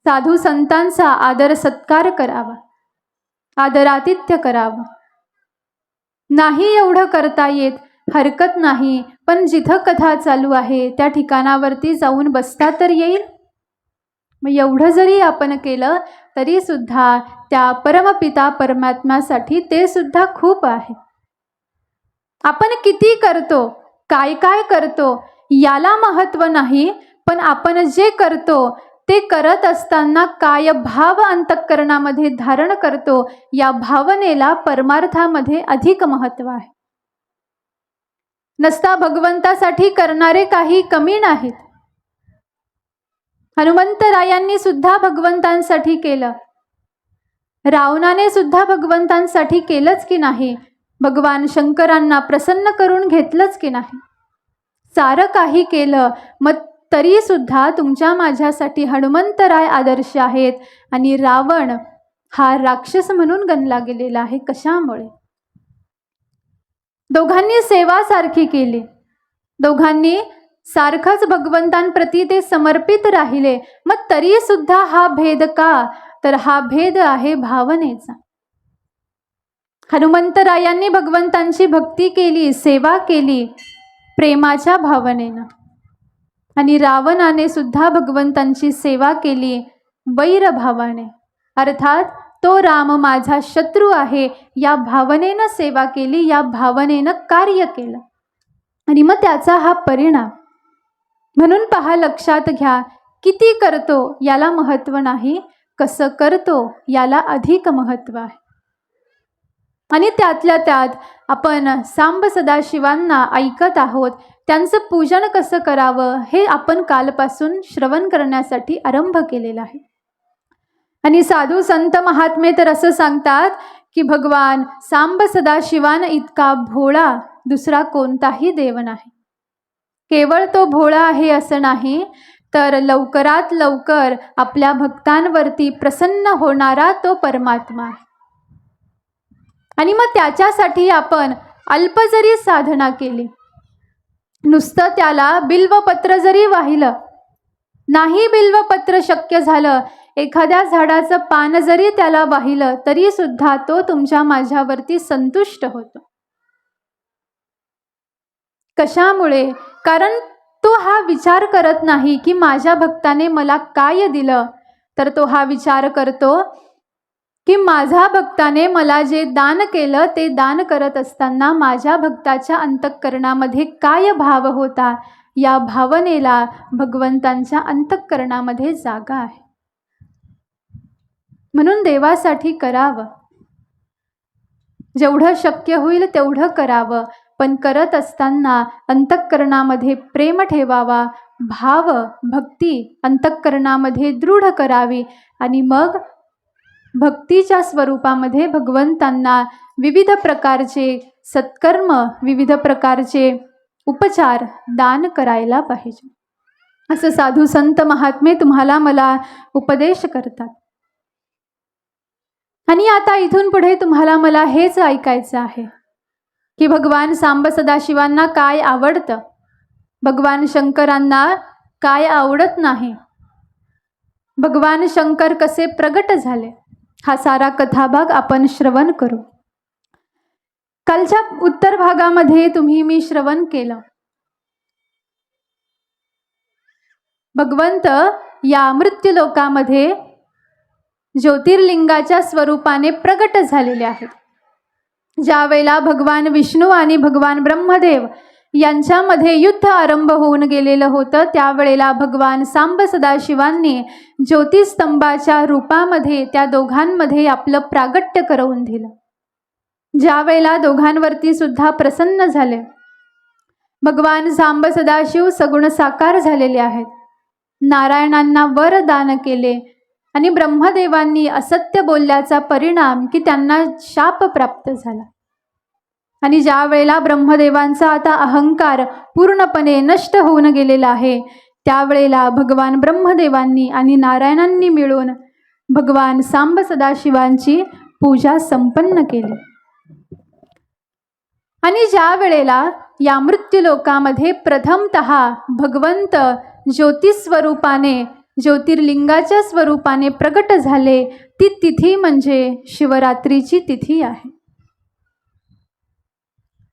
साधू संतांचा आदर सत्कार करावा, आदरातिथ्य करावं. नाही एवढं करता येत, हरकत नाही, पण जिथं कथा चालू आहे त्या ठिकाणावरती जाऊन बसता तर येईल. मग एवढं जरी आपण केलं तरी सुद्धा त्या परमपिता परमात्म्यासाठी ते सुद्धा खूप आहे. आपण किती करतो, काय काय करतो याला महत्त्व नाही, पण आपण जे करतो ते करत असताना काय भाव अंतःकरणामध्ये धारण करतो या भावनेला परमार्थामध्ये अधिक महत्त्व आहे. नसता भगवंतासाठी करणारे काही कमी नाहीत. हनुमंतरायांनी सुद्धा भगवंतांसाठी केलं, रावणाने सुद्धा भगवंतांसाठी केलंच की नाही, भगवान शंकरांना प्रसन्न करून घेतलंच की नाही. सारं काही केलं, मग तरी सुद्धा तुमच्या माझ्यासाठी हनुमंतराय आदर्श आहेत आणि रावण हा राक्षस म्हणून गणला गेलेला आहे. कशामुळे? दोघांनी सेवा सारखी केली, दोघांनी सारखंच भगवंतांप्रती ते समर्पित राहिले, मग तरी सुद्धा हा भेद का? तर हा भेद आहे भावनेचा. हनुमंतरायांनी भगवंतांची भक्ती केली, सेवा केली प्रेमाच्या भावनेनं, आणि रावणाने सुद्धा भगवंतांची सेवा केली वैर भावाने, अर्थात तो राम माझा शत्रू आहे या भावनेनं सेवा केली, या भावनेनं कार्य केलं, आणि मग त्याचा हा परिणाम. म्हणून पहा, लक्षात घ्या, किती करतो याला महत्त्व नाही, कसं करतो याला अधिक महत्त्व आहे. आणि त्यातल्या त्यात आपण सांब सदाशिवांना ऐकत आहोत, त्यांचं पूजन कसं करावं हे आपण कालपासून श्रवण करण्यासाठी आरंभ केलेला आहे. आणि साधू संत महात्मे तर असं सांगतात की भगवान सांब सदाशिवान इतका भोळा दुसरा कोणताही देव नाही. केवळ तो भोळा आहे असं नाही, तर लवकरात लवकर आपल्या भक्तांवरती प्रसन्न होणारा तो परमात्मा आहे. आणि मग त्याच्यासाठी आपण अल्प जरी साधना केली, नुसतं त्याला बिल्वपत्र जरी वाहिलं, नाही बिल्वपत्र शक्य झालं, एखाद्या झाडाचं पान जरी त्याला वाहिलं तरी सुद्धा तो तुमच्या माझ्यावरती संतुष्ट होतो. कशामुळे? कारण तो हा विचार करत नाही की माझ्या भक्ताने मला काय दिलं, तर तो हा विचार करतो की माझ्या भक्ताने मला जे दान केलं ते दान करत असताना माझ्या भक्ताच्या अंतःकरणामध्ये काय भाव होता, या भावनेला भगवंतांच्या अंतःकरणामध्ये जागा आहे. म्हणून देवासाठी करावं, जेवढं शक्य होईल तेवढं करावं, पण करत असताना अंतःकरणामध्ये प्रेम ठेवावा, भाव भक्ती अंतःकरणामध्ये दृढ करावी, आणि मग भक्तीच्या स्वरूपामध्ये भगवंतांना विविध प्रकारचे सत्कर्म, विविध प्रकारचे उपचार दान करायला पाहिजे, असं साधू संत महात्मे तुम्हाला मला उपदेश करतात. आणि आता इथून पुढे तुम्हाला मला हेच ऐकायचं आहे की भगवान सांब सदाशिवांना काय आवडतं, भगवान शंकरांना काय आवडत नाही, भगवान शंकर कसे प्रगट झाले, हा सारा कथाभाग आपण श्रवण करू. कालच्या उत्तर भागामध्ये मी श्रवण केलं, भगवंत या मृत्यूलोकामध्ये ज्योतिर्लिंगाच्या स्वरूपाने प्रगट झालेले आहेत. ज्या वेळेला भगवान विष्णू आणि भगवान ब्रह्मदेव यांच्यामध्ये युद्ध आरंभ होऊन गेलेलं होतं, त्यावेळेला भगवान सांब सदाशिवांनी ज्योतिस्तंभाच्या रूपामध्ये त्या दोघांमध्ये आपलं प्रागट्य करवून दिलं. ज्या वेळेला दोघांवरती सुद्धा प्रसन्न झाले, भगवान सांब सदाशिव सगुण साकार झालेले आहेत, नारायणांना वर दान केले, आणि ब्रह्मदेवांनी असत्य बोलल्याचा परिणाम की त्यांना शाप प्राप्त झाला. आणि ज्या वेळेला ब्रह्मदेवांचा आता अहंकार पूर्णपणे नष्ट होऊन गेलेला आहे, त्यावेळेला भगवान ब्रह्मदेवांनी आणि नारायणांनी मिळून भगवान सांब सदाशिवांची पूजा संपन्न केली. आणि ज्या वेळेला या मृत्यूलोकामध्ये प्रथमतः भगवंत ज्योतिस्वरूपाने ज्योतिर्लिंगाच्या स्वरूपाने प्रगट झाले, ती तिथी म्हणजे शिवरात्रीची तिथी आहे.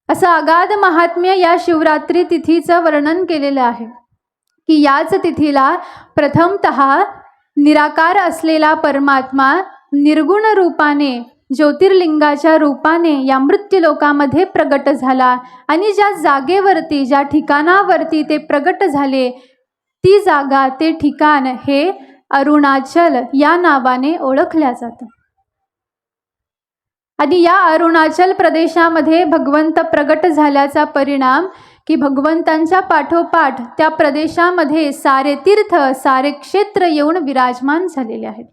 असं अगाध महात्म्य या शिवरात्री तिथीचं वर्णन केलेलं आहे की याच तिथीला प्रथमतः निराकार असलेला परमात्मा निर्गुण रूपाने ज्योतिर्लिंगाच्या रूपाने या मृत्यूलोकामध्ये प्रगट झाला आणि ज्या जागेवरती ज्या ठिकाणावरती ते प्रगट झाले ती जागा ते ठिकाण हे अरुणाचल या नावाने ओळखल्या जातं. आणि या अरुणाचल प्रदेशामध्ये भगवंत प्रगट झाल्याचा परिणाम की भगवंतांच्या पाठोपाठ त्या प्रदेशामध्ये सारे तीर्थ सारे क्षेत्र येऊन विराजमान झालेले आहेत.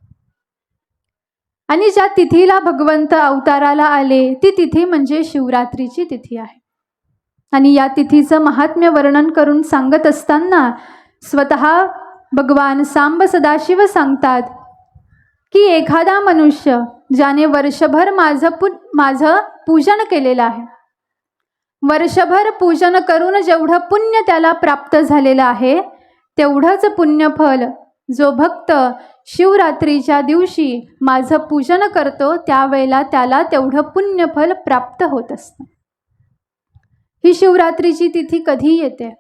आणि ज्या तिथीला भगवंत अवताराला आले ती तिथी म्हणजे शिवरात्रीची तिथी आहे. आणि या तिथीचं महात्म्य वर्णन करून सांगत असताना स्वतः भगवान सांब सदाशिव सांगतात की एखादा मनुष्य ज्याने वर्षभर माझं पूजन केलेलं आहे, वर्षभर पूजन करून जेवढं पुण्य त्याला प्राप्त झालेलं आहे तेवढंच पुण्यफल जो भक्त शिवरात्रीच्या दिवशी माझं पूजन करतो त्यावेळेला त्याला तेवढं पुण्यफल प्राप्त होत असतं. ही शिवरात्रीची तिथी कधी येते?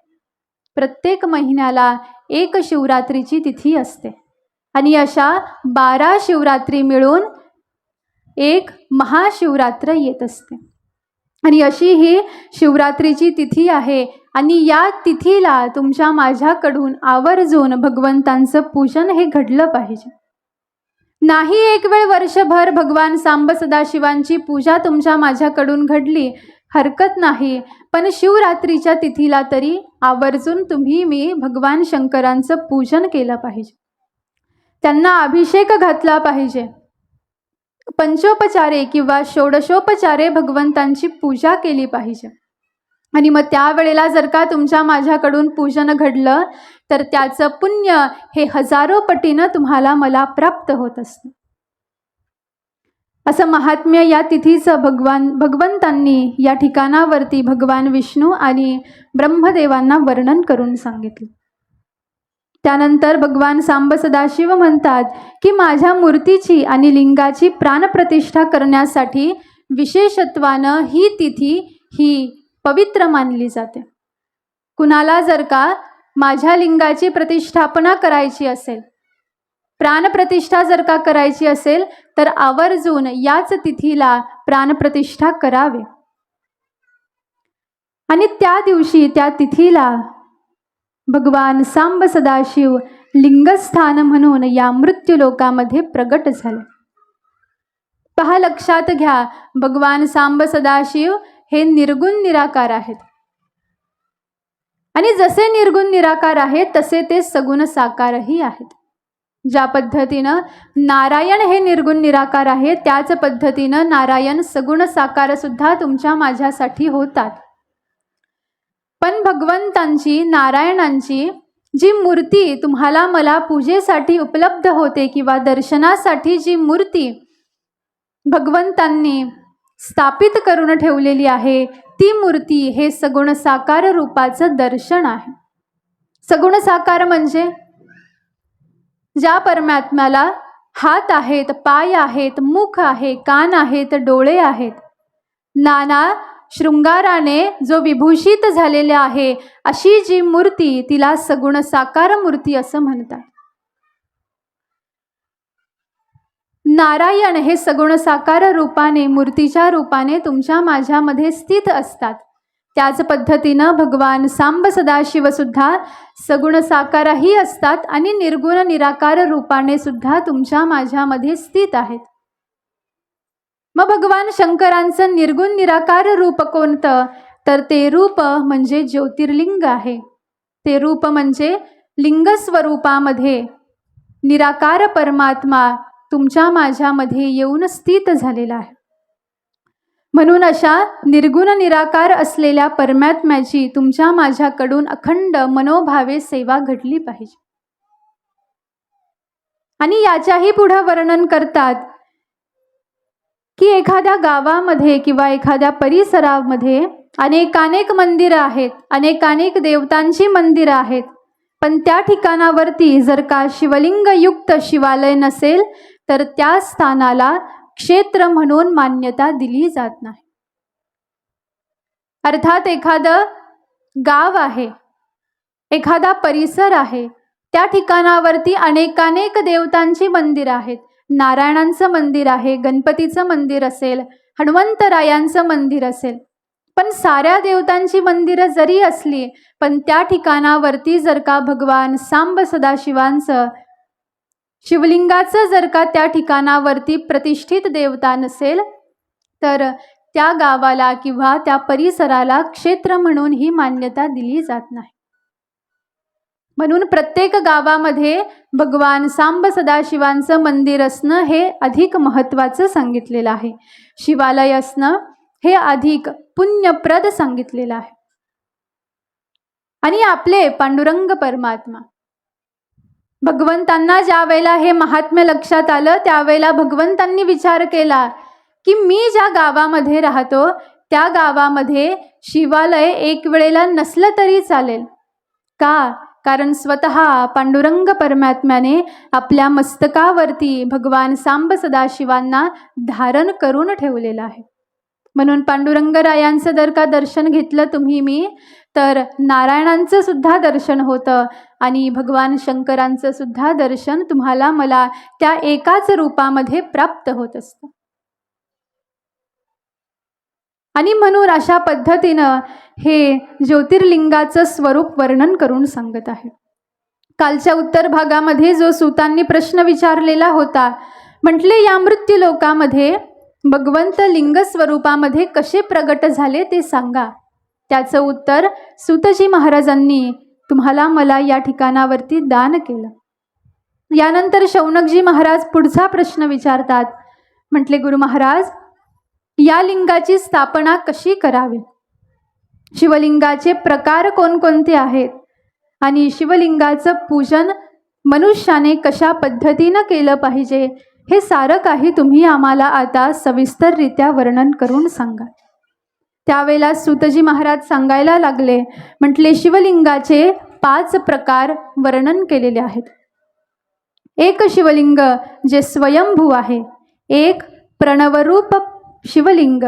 प्रत्येक महिन्याला एक शिवरात्रीची तिथी असते आणि अशा 12 शिवरात्री मिळून एक महाशिवरात्र येत असते. आणि अशी ही शिवरात्रीची तिथी आहे आणि या तिथीला तुमच्या माझ्याकडून आवर्जून भगवंतांचं पूजन हे घडलं पाहिजे. नाही एक वेळ वर्षभर भगवान सांब सदाशिवांची पूजा तुमच्या माझ्याकडून घडली हरकत नाही, पण शिवरात्रीच्या तिथीला तरी आवर्जून मी भगवान शंकरांचं पूजन केलं पाहिजे, त्यांना अभिषेक घातला पाहिजे, पंचोपचारे किंवा षोडशोपचारे भगवंतांची पूजा केली पाहिजे. आणि मग त्यावेळेला जर का तुमच्या माझ्याकडून पूजन घडलं तर त्याचं पुण्य हे हजारो पटीनं तुम्हाला मला प्राप्त होत असतं. असं महात्म्य या तिथीचं भगवंतांनी या ठिकाणावरती भगवान विष्णू आणि ब्रह्मदेवांना वर्णन करून सांगितलं. त्यानंतर भगवान सांब सदाशिव म्हणतात की माझ्या मूर्तीची आणि लिंगाची प्राणप्रतिष्ठा करण्यासाठी विशेषत्वानं ही तिथी ही पवित्र मानली जाते. कुणाला जर का माझ्या लिंगाची प्रतिष्ठापना करायची असेल, प्राणप्रतिष्ठा जर का करायची असेल तर आवर्जून याच तिथीला प्राणप्रतिष्ठा करावे. आणि त्या दिवशी त्या तिथीला भगवान सांब सदाशिव लिंगस्थान म्हणून या मृत्यूलोकामध्ये प्रगट झाले. पहा, लक्षात घ्या, भगवान सांब सदाशिव हे निर्गुण निराकार आहेत आणि जसे निर्गुण निराकार आहेत तसे ते सगुण साकारही आहेत. ज्या पद्धतीनं नारायण हे निर्गुण निराकार आहेत त्याच पद्धतीनं नारायण सगुण साकार सुद्धा तुमच्या माझ्यासाठी होतात. पण भगवंतांची नारायणांची जी मूर्ती तुम्हाला मला पूजेसाठी उपलब्ध होते किंवा दर्शनासाठी जी मूर्ती भगवंतांनी स्थापित करून ठेवलेली आहे ती मूर्ती हे सगुण साकार रूपाचं दर्शन आहे. सगुण साकार म्हणजे ज्या परमात्म्याला हात आहेत, पाय आहेत, मुख आहे, कान आहेत, डोळे आहेत, नाना शृंगाराने जो विभूषित झालेले आहे अशी जी मूर्ती तिला सगुण साकार मूर्ती असं म्हणतात. नारायण हे सगुण साकार रूपाने मूर्तीच्या रूपाने तुमच्या माझ्यामध्ये स्थित असतात. त्याच पद्धतीनं भगवान सांब सदाशिव सुद्धा सगुण साकारही असतात आणि निर्गुण निराकार रूपाने सुद्धा तुमच्या माझ्यामध्ये स्थित आहेत. मग भगवान शंकरांचं निर्गुण निराकार रूप कोणतं? तर ते रूप म्हणजे ज्योतिर्लिंग आहे. ते रूप म्हणजे लिंग स्वरूपामध्ये निराकार परमात्मा तुमच्या माझ्यामध्ये येऊन स्थित झालेला आहे. म्हणून अशा निर्गुण निराकार असलेल्या परमात्म्याची तुमच्या माझ्याकडून अखंड मनोभावे सेवा घडली पाहिजे. आणि याच्याही पुढे वर्णन करतात की एखाद्या गावामध्ये किंवा एखाद्या परिसरामध्ये अनेकानेक मंदिरं आहेत, अनेकानेक देवतांची मंदिरं आहेत, पण त्या ठिकाणावरती जर का शिवलिंगयुक्त शिवालय नसेल तर त्या स्थानाला क्षेत्र म्हणून मान्यता दिली जात नाही. अर्थात एखादं गाव आहे, एखादा परिसर आहे, त्या ठिकाणावरती अनेकानेक देवतांची मंदिर आहेत. नारायणांचं मंदिर आहे, गणपतीचं मंदिर असेल, हनुमंतरायांचं मंदिर असेल, पण साऱ्या देवतांची मंदिरं जरी असली पण त्या ठिकाणावरती जर का भगवान सांब सदाशिवांचं शिवलिंगाचं जर का त्या ठिकाणावरती प्रतिष्ठित देवता नसेल तर त्या गावाला किंवा त्या परिसराला क्षेत्र म्हणून ही मान्यता दिली जात नाही. म्हणून प्रत्येक गावामध्ये भगवान सांब सदाशिवांचं मंदिर असणं हे अधिक महत्त्वाचं सांगितलेलं आहे. शिवालय असणं हे अधिक पुण्यप्रद सांगितलेलं आहे. आणि आपले पांडुरंग परमात्मा भगवंतांना ज्या वेळेला हे महात्म्य लक्षात आलं त्यावेळेला भगवंतांनी विचार केला की मी ज्या गावामध्ये राहतो त्या गावामध्ये शिवालय एक वेळेला नसलं तरी चालेल का? कारण स्वतः पांडुरंग परमात्म्याने आपल्या मस्तकावरती भगवान सांब सदाशिवांना धारण करून ठेवलेलं आहे. म्हणून पांडुरंगरायांचं जर का दर्शन घेतलं तुम्ही मी तर नारायणांचं सुद्धा दर्शन होतं आणि भगवान शंकरांचं सुद्धा दर्शन तुम्हाला मला त्या एकाच रूपामध्ये प्राप्त होत असतं. आणि म्हणून अशा पद्धतीनं हे ज्योतिर्लिंगाचं स्वरूप वर्णन करून सांगत आहे. कालच्या उत्तर भागामध्ये जो सूतांनी प्रश्न विचारलेला होता, म्हटले या मृत्यू लोकामध्ये भगवंत लिंग स्वरूपामध्ये कसे प्रगट झाले ते सांगा. त्याचं उत्तर सूतजी महाराजांनी तुम्हाला मला या ठिकाणावरती दान केलं. यानंतर शौनकजी महाराज पुढचा प्रश्न विचारतात. म्हटले गुरु महाराज या लिंगाची स्थापना कशी करावी, शिवलिंगाचे प्रकार कोणकोणते आहेत आणि शिवलिंगाचं पूजन मनुष्याने कशा पद्धतीनं केलं पाहिजे हे सारं काही तुम्ही आम्हाला आता सविस्तररित्या वर्णन करून सांगा. त्यावेळेला सूतजी महाराज सांगायला लागले. म्हटले शिवलिंगाचे 5 प्रकार वर्णन केलेले आहेत. एक शिवलिंग जे स्वयंभू आहे, एक प्रणवरूप शिवलिंग,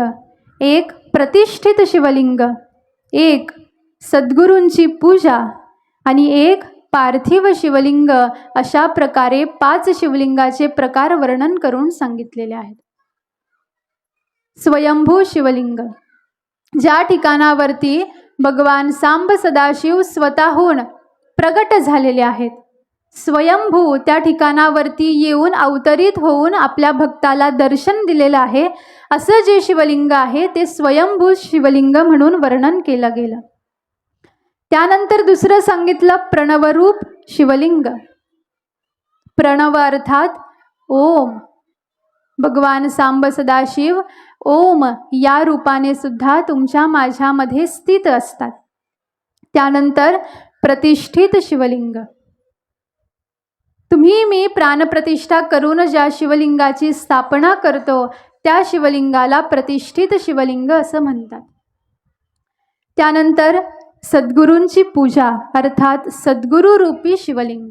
एक प्रतिष्ठित शिवलिंग, एक सद्गुरूंची पूजा आणि एक पार्थिव शिवलिंग, अशा प्रकारे 5 शिवलिंगाचे प्रकार वर्णन करून सांगितलेले आहेत. स्वयंभू शिवलिंग ज्या ठिकाणावरती भगवान सांब सदाशिव स्वतःहून प्रगट झालेले आहेत, स्वयंभू त्या ठिकाणावरती येऊन अवतरित होऊन आपल्या भक्ताला दर्शन दिलेलं आहे, असं जे शिवलिंग आहे ते स्वयंभू शिवलिंग म्हणून वर्णन केलं गेलं. त्यानंतर दुसरं सांगितलं प्रणवरूप शिवलिंग. प्रणव अर्थात ओम. भगवान सांब सदाशिव ओम या रूपाने सुद्धा तुमच्या माझ्यामध्ये स्थित असतात. त्यानंतर प्रतिष्ठित शिवलिंग. तुम्ही मी प्राणप्रतिष्ठा करून ज्या शिवलिंगाची स्थापना करतो त्या शिवलिंगाला प्रतिष्ठित शिवलिंग असं म्हणतात. त्यानंतर सद्गुरूंची पूजा अर्थात सद्गुरू रूपी शिवलिंग.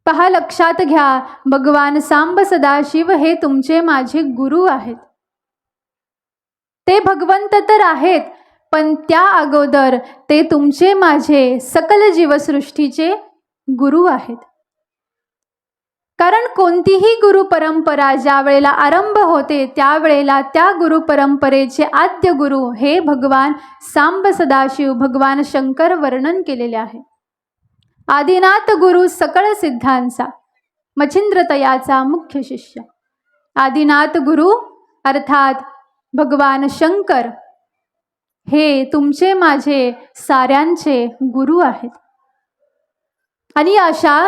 पहा, लक्षात घ्या, भगवान सांब सदाशिव हे तुमचे माझे गुरु आहेत. ते भगवंत तर आहेत पण त्या अगोदर ते तुमचे माझे सकल जीवसृष्टीचे गुरु आहेत. कारण कोणतीही गुरु परंपरा ज्या वेळेला आरंभ होते त्यावेळेला त्या गुरु परंपरेचे आद्य गुरु हे भगवान सांब सदाशिव भगवान शंकर वर्णन केलेले आहे. आदिनाथ गुरु सकळ सिद्धांचा मच्छिंद्रतयाचा मुख्य शिष्य. आदिनाथ गुरु अर्थात भगवान शंकर हे तुमचे माझे साऱ्यांचे गुरु आहेत. आणि अशा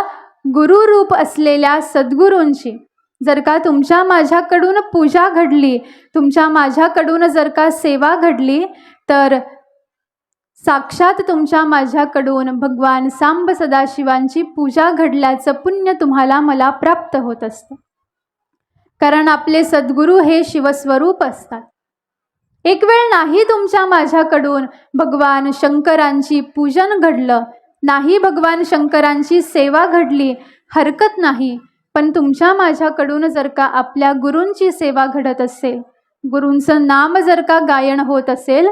गुरुरूप असलेल्या सद्गुरूंची जर का तुमच्या माझ्याकडून पूजा घडली, तुमच्या माझ्याकडून जर का सेवा घडली तर साक्षात तुमच्या माझ्याकडून भगवान सांब सदाशिवांची पूजा घडल्याचं पुण्य तुम्हाला मला प्राप्त होत असतं. कारण आपले सद्गुरू हे शिवस्वरूप असतात. एक वेळ नाही तुमच्या माझ्याकडून भगवान शंकरांची पूजन घडलं, नाही भगवान शंकरांची सेवा घडली, हरकत नाही. पण तुमच्या माझ्याकडून जर का आपल्या गुरूंची सेवा घडत असेल, गुरूंचं नाम जर का गायन होत असेल,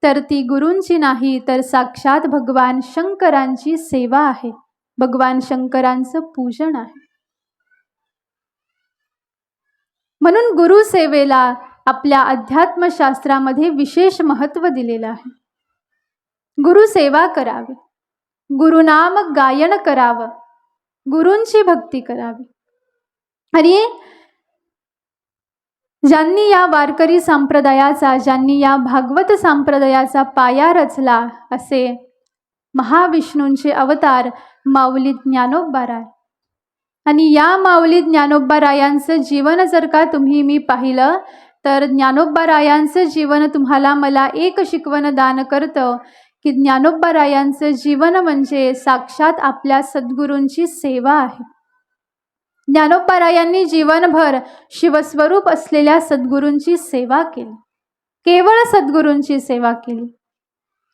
तर ती गुरूंची नाही तर साक्षात भगवान शंकरांची सेवा आहे, भगवान शंकरांचं पूजन आहे. म्हणून गुरुसेवेला आपल्या अध्यात्मशास्त्रामध्ये विशेष महत्त्व दिलेलं आहे. गुरुसेवा करावी, गुरुनाम गायन करावं, गुरूंची भक्ती करावी. आणि ज्यांनी या वारकरी संप्रदायाचा, ज्यांनी या भागवत संप्रदायाचा पाया रचला असे महाविष्णूंचे अवतार माऊली ज्ञानोबाराय. आणि या माऊली ज्ञानोबारायांचं जीवन जर का तुम्ही मी पाहिलं तर ज्ञानोबारायांचं जीवन तुम्हाला मला एक शिकवण दान करतं की ज्ञानोबारायांचं जीवन म्हणजे साक्षात आपल्या सद्गुरूंची सेवा आहे. ज्ञानोबारायांनी जीवनभर शिवस्वरूप असलेल्या सद्गुरूंची सेवा केली, केवळ सद्गुरूंची सेवा केली.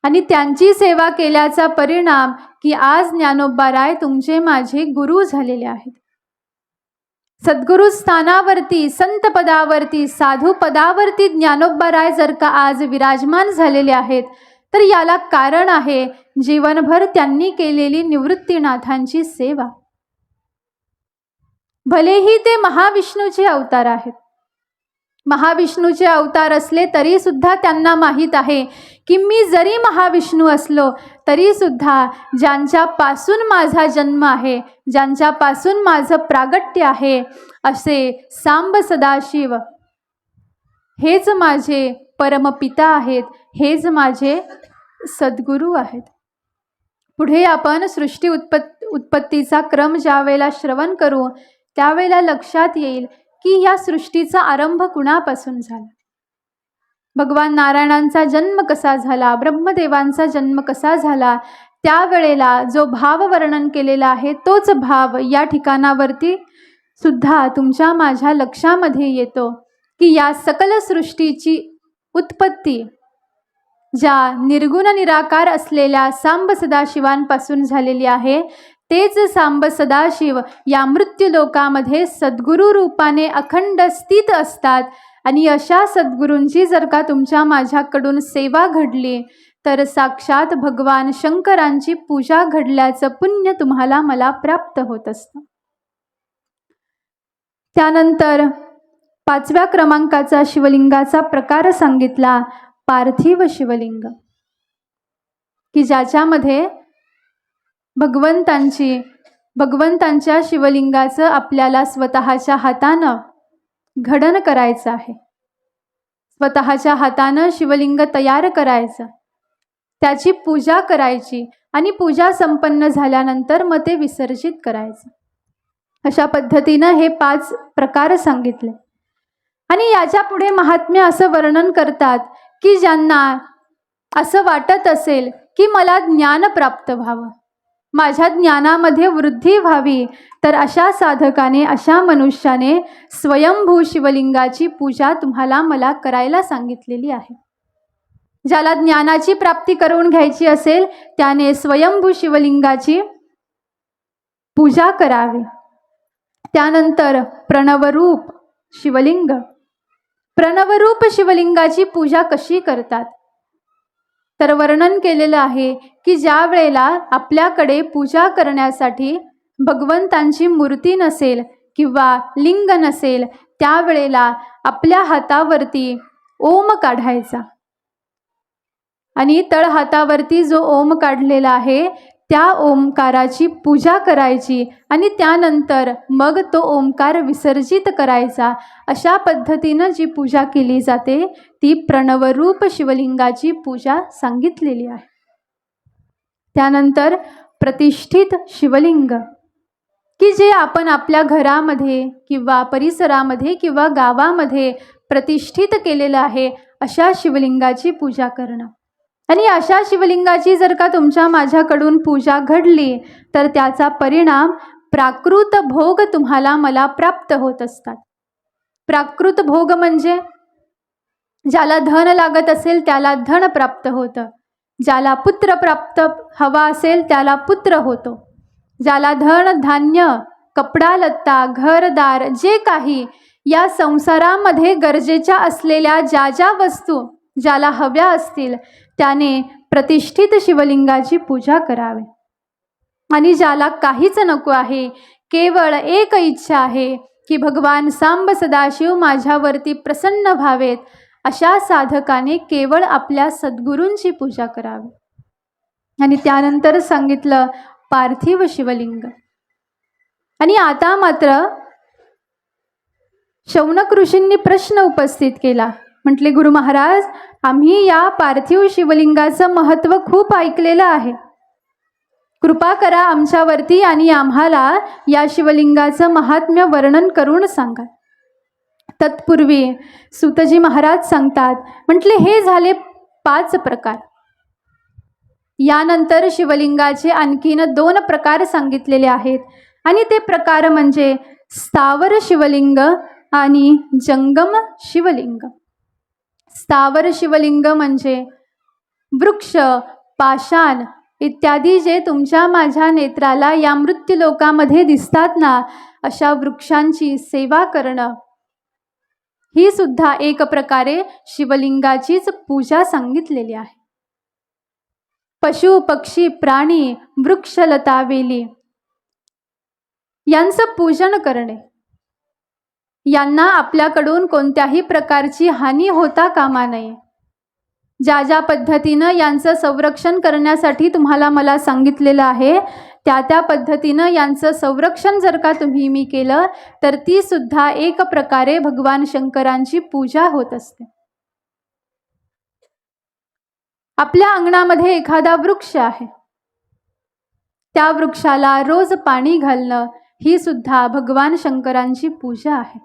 आणि त्यांची सेवा केल्याचा परिणाम की आज ज्ञानोबाराय तुमचे माझे गुरु झालेले आहेत. सद्गुरु स्थानावरती, संत पदावरती, साधू पदावरती ज्ञानोबाराय जर का आज विराजमान झालेले आहेत, तर याला कारण आहे जीवनभर त्यांनी केलेली निवृत्तीनाथांची सेवा. भलेही ते महाविष्णूचे अवतार आहेत, महाविष्णूचे अवतार असले तरी सुद्धा त्यांना माहीत आहे की मी जरी महाविष्णू असलो तरी सुद्धा ज्यांच्यापासून माझा जन्म आहे, ज्यांच्यापासून माझं प्रागट्य आहे, असे सांब सदाशिव हेच माझे परमपिता आहेत, हेच माझे सद्गुरू आहेत. पुढे आपण सृष्टी उत्पत्तीचा क्रम ज्या वेळेला श्रवण करू त्यावेळेला लक्षात येईल की या सृष्टीचा आरंभ कुणापासून झाला, भगवान नारायणांचा जन्म कसा झाला, ब्रह्मदेवांचा जन्म कसा झाला. त्यावेळेला जो भाव वर्णन केलेला आहे तोच भाव या ठिकाणावरती सुद्धा तुमच्या माझ्या लक्षामध्ये येतो की या सकल सृष्टीची उत्पत्ती ज्या निर्गुण निराकार असलेल्या सांब सदाशिवांपासून झालेली आहे. तेच सांब सदाशिव या मृत्यूलोकामध्ये सद्गुरू रूपाने अखंड स्थित असतात. आणि अशा सद्गुरूंची जर का तुमच्या माझ्याकडून सेवा घडली तर साक्षात भगवान शंकरांची पूजा घडल्याचं पुण्य तुम्हाला मला प्राप्त होत असतं. त्यानंतर 5व्या क्रमांकाचा शिवलिंगाचा प्रकार सांगितला, पार्थिव शिवलिंग, की ज्याच्यामध्ये भगवंतांच्या शिवलिंगाचं आपल्याला स्वतःच्या हातानं घडण करायचं आहे, स्वतःच्या हातानं शिवलिंग तयार करायचं, त्याची पूजा करायची आणि पूजा संपन्न झाल्यानंतर मग ते विसर्जित करायचं. अशा पद्धतीनं हे 5 प्रकार सांगितले. आणि याच्या पुढे महात्म्य असं वर्णन करतात की ज्यांना असं वाटत असेल की मला ज्ञान प्राप्त व्हावं, माझ्या ज्ञानामध्ये वृद्धी व्हावी, तर अशा साधकाने, अशा मनुष्याने स्वयंभू शिवलिंगाची पूजा तुम्हाला मला करायला सांगितलेली आहे. ज्याला ज्ञानाची प्राप्ती करून घ्यायची असेल त्याने स्वयंभू शिवलिंगाची पूजा करावी. त्यानंतर प्रणवरूप शिवलिंग, प्रणवरूप शिवलिंगाची पूजा कशी करतात तर वर्णन केलेलं आहे की ज्या वेळेला आपल्याकडे पूजा करण्यासाठी भगवंतांची मूर्ती नसेल किंवा लिंग नसेल त्यावेळेला आपल्या हातावरती ओम काढायचा आणि तळ हातावरती जो ओम काढलेला आहे त्या ओमकाराची पूजा करायची आणि त्यानंतर मग तो ओमकार विसर्जित करायचा. अशा पद्धतीनं जी पूजा केली जाते ती प्रणवरूप शिवलिंगाची पूजा सांगितलेली आहे. त्यानंतर प्रतिष्ठित शिवलिंग, की जे आपण आपल्या घरामध्ये किंवा परिसरामध्ये किंवा गावामध्ये प्रतिष्ठित केलेलं आहे अशा शिवलिंगाची पूजा करणं. आणि अशा शिवलिंगाची जर का तुमच्या माझ्याकडून पूजा घडली तर त्याचा परिणाम प्राकृत भोग तुम्हाला मला प्राप्त होत असतात. प्राकृत भोग म्हणजे ज्याला धन लागत असेल त्याला धन प्राप्त होतं, ज्याला पुत्र प्राप्त हवा असेल त्याला पुत्र होतो, ज्याला धन धान्य कपडा लत्ता घरदार जे काही या संसारामध्ये गरजेच्या असलेल्या ज्या ज्या वस्तू ज्याला हव्या असतील त्याने प्रतिष्ठित शिवलिंगाची पूजा करावी. आणि ज्याला काहीच नको आहे, केवळ एक इच्छा आहे की भगवान सांब सदाशिव माझ्यावरती प्रसन्न व्हावेत, अशा साधकाने केवळ आपल्या सद्गुरूंची पूजा करावी. आणि त्यानंतर सांगितलं पार्थिव शिवलिंग. आणि आता मात्र शौनक ऋषींनी प्रश्न उपस्थित केला. म्हटले, गुरु महाराज, आम्ही या पार्थिव शिवलिंगाचं महत्त्व खूप ऐकलेलं आहे. कृपा करा आमच्यावरती आणि आम्हाला या शिवलिंगाचं महात्म्य वर्णन करून सांगा. तत्पूर्वी सूतजी महाराज सांगतात, म्हटले हे झाले 5 प्रकार. यानंतर शिवलिंगाचे आणखीन 2 प्रकार सांगितलेले आहेत. आणि ते प्रकार म्हणजे स्थावर शिवलिंग आणि जंगम शिवलिंग. स्थावर शिवलिंग म्हणजे वृक्ष पाषाण इत्यादी जे तुमच्या माझ्या नेत्राला या मृत्यूलोकामध्ये दिसतात ना, अशा वृक्षांची सेवा करणं ही सुद्धा एक प्रकारे शिवलिंगाचीच पूजा सांगितलेली आहे. पशु पक्षी प्राणी वृक्षलता वेली यांचं पूजन करणे, यांना आपल्याकडून कोणत्याही प्रकारची हानी होता कामा नये. ज्या ज्या पद्धतीनं यांचं संरक्षण करण्यासाठी तुम्हाला मला सांगितलेलं आहे, त्या त्या पद्धतीनं यांचं संरक्षण जर का तुम्ही मी केलं तर ती सुद्धा एक प्रकारे भगवान शंकरांची पूजा होत असते. आपल्या अंगणामध्ये एखादा वृक्ष आहे, त्या वृक्षाला रोज पाणी घालणं ही सुद्धा भगवान शंकरांची पूजा आहे.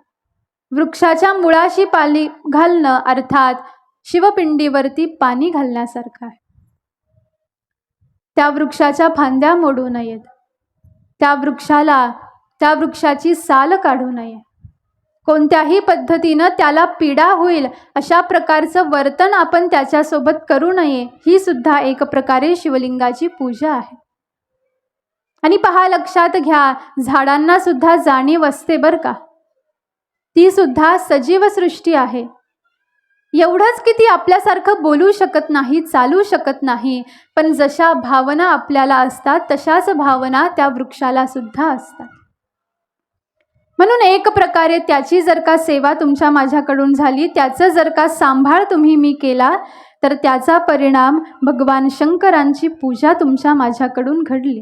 वृक्षाच्या मुळाशी पाणी घालणं अर्थात शिवपिंडीवरती पाणी घालण्यासारखं आहे. त्या वृक्षाच्या फांद्या मोडू नयेत, त्या वृक्षाची साल काढू नये, कोणत्याही पद्धतीनं त्याला पीडा होईल अशा प्रकारचं वर्तन आपण त्याच्यासोबत करू नये, ही सुद्धा एक प्रकारे शिवलिंगाची पूजा आहे. आणि पहा, लक्षात घ्या, झाडांना सुद्धा जाणीव असते बरं का. ती सुद्धा सजीव सृष्टी आहे. एवढंच की ती आपल्यासारखं बोलू शकत नाही, चालू शकत नाही, पण जशा भावना आपल्याला असतात तशाच भावना त्या वृक्षाला सुद्धा असतात. म्हणून एक प्रकारे त्याची जर का सेवा तुमच्या माझ्याकडून झाली, त्याचं जर का सांभाळ तुम्ही मी केला, तर त्याचा परिणाम भगवान शंकरांची पूजा तुमच्या माझ्याकडून घडली.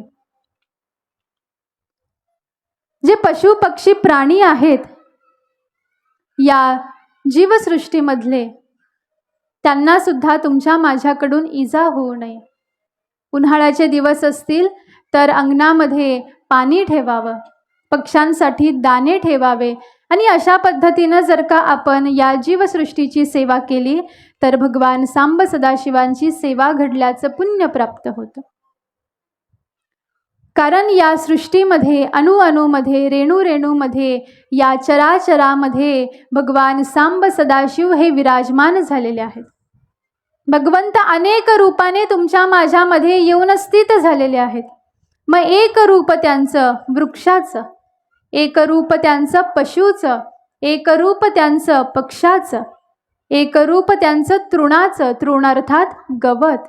जे पशु पक्षी प्राणी आहेत या जीवसृष्टीमधले, त्यांना सुद्धा तुमच्या माझ्याकडून इजा होऊ नये. उन्हाळ्याचे दिवस असतील तर अंगणामध्ये पाणी ठेवावं, पक्ष्यांसाठी दाणे ठेवावे. आणि अशा पद्धतीनं जर का आपण या जीवसृष्टीची सेवा केली तर भगवान सांब सदाशिवांची सेवा घडल्याचं पुण्य प्राप्त होतं. कारण या सृष्टीमध्ये अणुअणुमध्ये रेणुरेणूमध्ये या चराचरामध्ये भगवान सांब सदाशिव हे विराजमान झालेले आहेत. भगवंत अनेक रूपाने तुमच्या माझ्यामध्ये येऊन स्थित झालेले आहेत. मग एक रूप त्यांचं वृक्षाचं, एक रूप त्यांचं पशुचं, एक रूप त्यांचं पक्षाचं, एक रूप त्यांचं तृणाचं, तृण अर्थात गवत.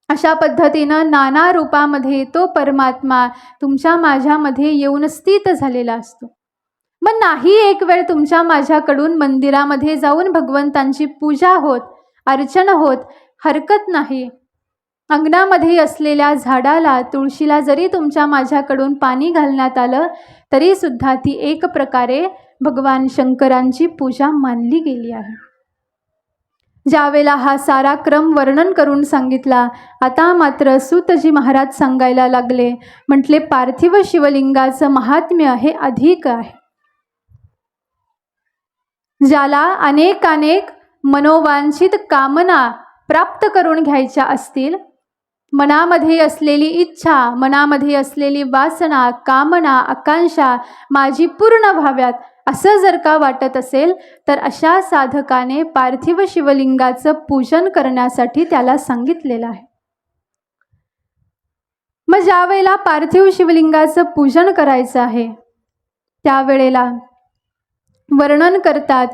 अशा पद्धतीनं नाना रूपामध्ये तो परमात्मा तुमच्या माझ्यामध्ये येऊन स्थित झालेला असतो. मग नाही एक वेळ तुमच्या माझ्याकडून मंदिरामध्ये जाऊन भगवंतांची पूजा होत, अर्चना होत, हरकत नाही. अंगणामध्ये असलेल्या झाडाला, तुळशीला जरी तुमच्या माझ्याकडून पाणी घालण्यात आलं तरी सुद्धा ती एक प्रकारे भगवान शंकरांची पूजा मानली गेली आहे. ज्यावेळेला हा सारा क्रम वर्णन करून सांगितला, आता मात्र सूतजी महाराज सांगायला लागले. म्हटले, पार्थिव शिवलिंगाचं महात्म्य हे अधिक आहे. ज्याला अनेक मनोवांछित कामना प्राप्त करून घ्यायच्या असतील मनामध्ये असलेली इच्छा, मनामध्ये असलेली वासना, कामना, आकांक्षा माझी पूर्ण व्हाव्यात असं जर का वाटत असेल तर अशा साधकाने पार्थिव शिवलिंगाचं पूजन करण्यासाठी त्याला सांगितलेलं आहे. मग ज्या वेळेला पार्थिव शिवलिंगाचं पूजन करायचं आहे त्यावेळेला वर्णन करतात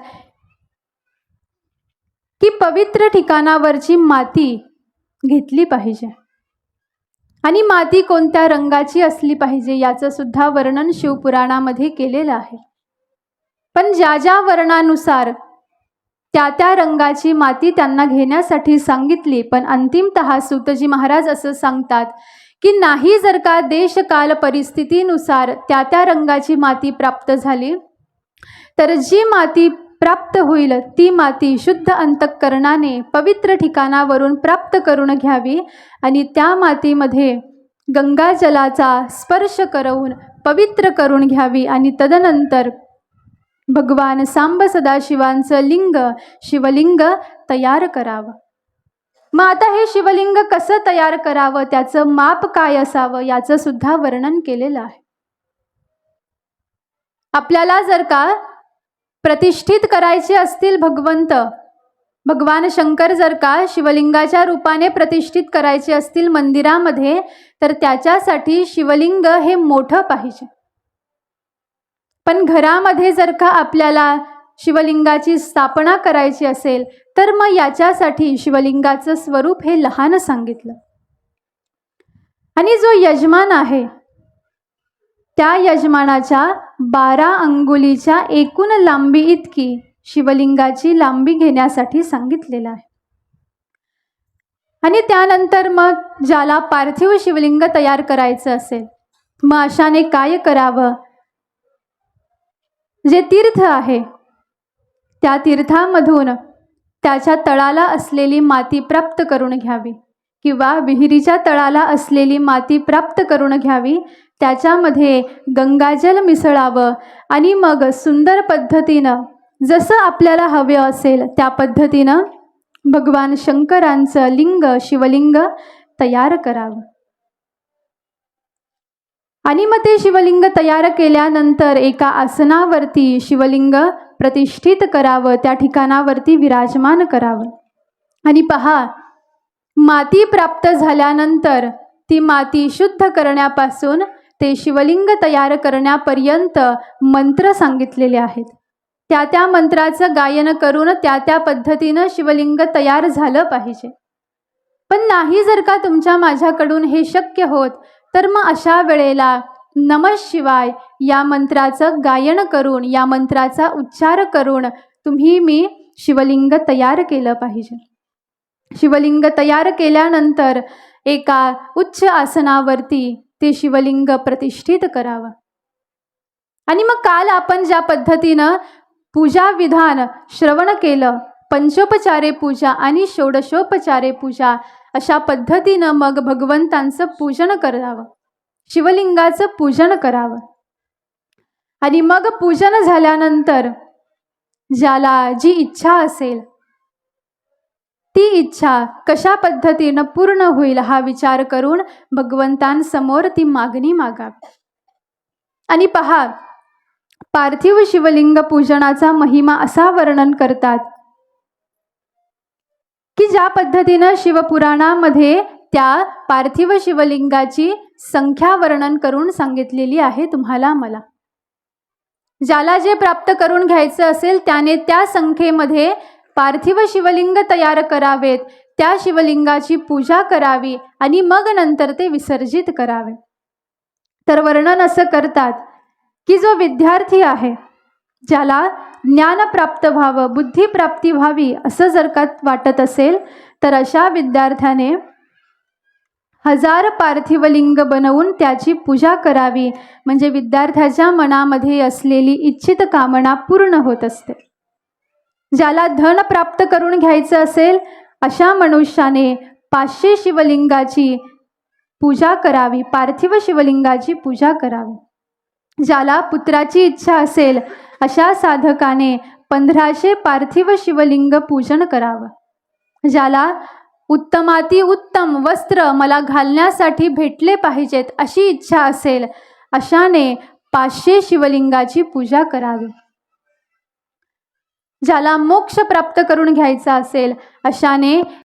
की पवित्र ठिकाणावरची माती घेतली पाहिजे आणि माती कोणत्या रंगाची असली पाहिजे याचं सुद्धा वर्णन शिवपुराणामध्ये केलेलं आहे. पण ज्या ज्या वर्णानुसार त्या रंगाची माती त्यांना घेण्यासाठी सांगितली, पण अंतिमतः सूतजी महाराज असं सांगतात की नाही जर का देशकाल परिस्थितीनुसार त्या रंगाची माती प्राप्त झाली तर जी माती प्राप्त होईल ती माती शुद्ध अंतःकरणाने पवित्र ठिकाणावरून प्राप्त करून घ्यावी आणि त्या मातीमध्ये गंगाजलाचा स्पर्श करून पवित्र करून घ्यावी आणि तदनंतर भगवान सांब सदाशिवांचं लिंग शिवलिंग तयार करावं. मग आता हे शिवलिंग कसं तयार करावं, त्याचं माप काय असावं याचं सुद्धा वर्णन केलेलं आहे. आपल्याला जर का प्रतिष्ठित करायचे असतील भगवान शंकर जर का शिवलिंगाच्या रूपाने प्रतिष्ठित करायचे असतील मंदिरामध्ये तर त्याच्यासाठी शिवलिंग हे मोठं पाहिजे. पण घरामध्ये जर का आपल्याला शिवलिंगाची स्थापना करायची असेल तर मग याच्यासाठी शिवलिंगाचं स्वरूप हे लहान सांगितलं. आणि जो यजमान आहे त्या यजमानाच्या 12 अंगुलीच्या एकूण लांबी इतकी शिवलिंगाची लांबी घेण्यासाठी सांगितलेलं आहे. आणि त्यानंतर मग ज्याला पार्थिव शिवलिंग तयार करायचं असेल मग अशाने काय करावं, जे तीर्थ आहे त्या तीर्थामधून त्याच्या तळाला असलेली माती प्राप्त करून घ्यावी किंवा विहिरीच्या तळाला असलेली माती प्राप्त करून घ्यावी, त्याच्यामध्ये गंगाजल मिसळावं आणि मग सुंदर पद्धतीनं जसं आपल्याला हवे असेल त्या पद्धतीनं भगवान शंकरांचं लिंग शिवलिंग तयार करावं. आणि मग ते शिवलिंग तयार केल्यानंतर एका आसनावरती शिवलिंग प्रतिष्ठित करावं, त्या ठिकाणावरती विराजमान करावं. आणि पहा, माती प्राप्त झाल्यानंतर ती माती शुद्ध करण्यापासून ते शिवलिंग तयार करण्यापर्यंत मंत्र सांगितलेले आहेत. त्या मंत्राचं गायन करून त्या पद्धतीनं शिवलिंग तयार झालं पाहिजे. पण नाही जर का तुमच्या माझ्याकडून हे शक्य होत तर मग अशा वेळेला नमः शिवाय या मंत्राचं गायन करून या मंत्राचा उच्चार करून मी शिवलिंग तयार केलं पाहिजे. शिवलिंग तयार केल्यानंतर एका उच्च आसनावरती ते शिवलिंग प्रतिष्ठित करावं. आणि मग काल आपण ज्या पद्धतीनं पूजा विधान श्रवण केलं, पंचोपचारे पूजा आणि षोडशोपचारे पूजा, अशा पद्धतीनं मग भगवंतांचं पूजन करावं, शिवलिंगाचं पूजन करावं. आणि मग पूजन झाल्यानंतर ज्याला जी इच्छा असेल ती इच्छा कशा पद्धतीनं पूर्ण होईल हा विचार करून भगवंतांसमोर ती मागणी मागावी. आणि पहा, पार्थिव शिवलिंग पूजनाचा महिमा असा वर्णन करतात की ज्या पद्धतीनं शिवपुराणामध्ये त्या पार्थिव शिवलिंगाची संख्या वर्णन करून सांगितलेली आहे तुम्हाला मला. ज्याला जे प्राप्त करून घ्यायचं असेल त्याने त्या संख्येमध्ये पार्थिव शिवलिंग तयार करावेत, त्या शिवलिंगाची पूजा करावी आणि मग नंतर ते विसर्जित करावे. तर वर्णन असं करतात की जो विद्यार्थी आहे ज्याला ज्ञान प्राप्त व्हावं, बुद्धी प्राप्ती व्हावी असं जर का वाटत असेल तर अशा विद्यार्थ्याने 1000 पार्थिवलिंग बनवून त्याची पूजा करावी, म्हणजे विद्यार्थ्याच्या मनामध्ये असलेली इच्छित कामना पूर्ण होत असते. ज्याला धन प्राप्त करून घ्यायचं असेल अशा मनुष्याने 500 शिवलिंगाची पूजा करावी, पार्थिव शिवलिंगाची पूजा करावी. ज्याला पुत्राची इच्छा असेल अशा साधकाने 1500 पार्थिव शिवलिंग पूजन करावं. ज्याला उत्तमाती उत्तम वस्त्र मला घालण्यासाठी भेटले पाहिजेत अशी इच्छा असेल, अशाने 500 शिवलिंगाची पूजा करावी. ज्याला मोक्ष प्राप्त करून घ्यायचा असेल, अशाने